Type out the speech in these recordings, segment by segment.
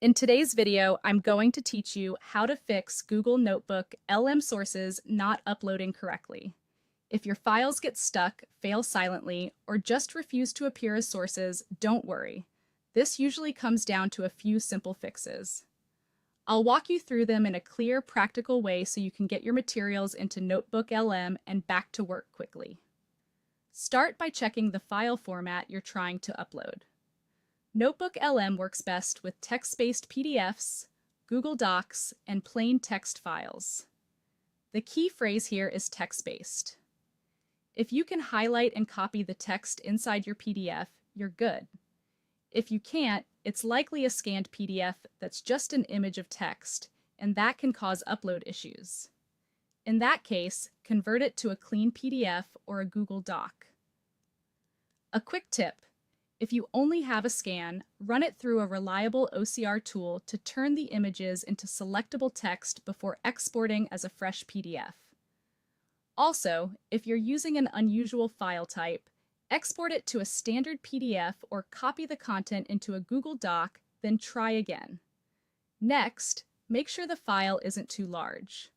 In today's video, I'm going to teach you how to fix Google Notebook LM sources not uploading correctly. If your files get stuck, fail silently, or just refuse to appear as sources, don't worry. This usually comes down to a few simple fixes. I'll walk you through them in a clear, practical way so you can get your materials into NotebookLM and back to work quickly. Start by checking the file format you're trying to upload. NotebookLM works best with text-based PDFs, Google Docs, and plain text files. The key phrase here is text-based. If you can highlight and copy the text inside your PDF, you're good. If you can't, it's likely a scanned PDF that's just an image of text, and that can cause upload issues. In that case, convert it to a clean PDF or a Google Doc. A quick tip: if you only have a scan, run it through a reliable OCR tool to turn the images into selectable text before exporting as a fresh PDF. Also, if you're using an unusual file type, export it to a standard PDF or copy the content into a Google Doc, then try again. Next, make sure the file isn't too large.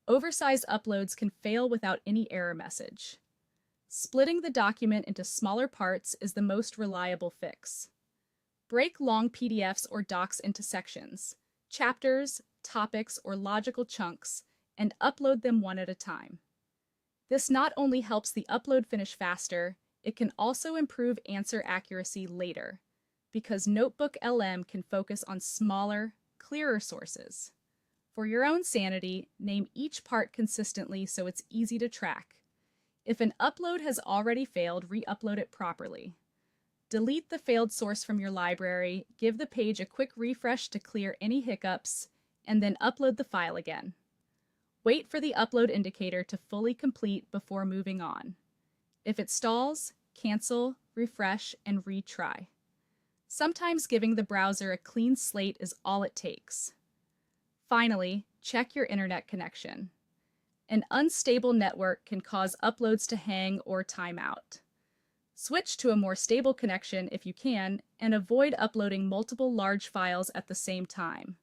Oversized uploads can fail without any error message. Splitting the document into smaller parts is the most reliable fix. Break long PDFs or docs into sections, chapters, topics, or logical chunks, and upload them one at a time. This not only helps the upload finish faster, it can also improve answer accuracy later, because NotebookLM can focus on smaller, clearer sources. For your own sanity, name each part consistently so it's easy to track. If an upload has already failed, re-upload it properly. Delete the failed source from your library, give the page a quick refresh to clear any hiccups, and then upload the file again. Wait for the upload indicator to fully complete before moving on. If it stalls, cancel, refresh, and retry. Sometimes giving the browser a clean slate is all it takes. Finally, check your internet connection. An unstable network can cause uploads to hang or time out. Switch to a more stable connection if you can, and avoid uploading multiple large files at the same time.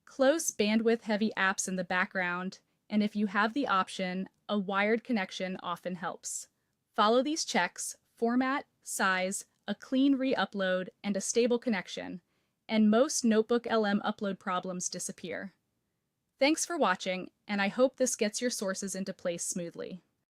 Close bandwidth-heavy apps in the background, and if you have the option, a wired connection often helps. Follow these checks: format, size, a clean re-upload, and a stable connection, and most NotebookLM upload problems disappear. Thanks for watching, and I hope this gets your sources into place smoothly.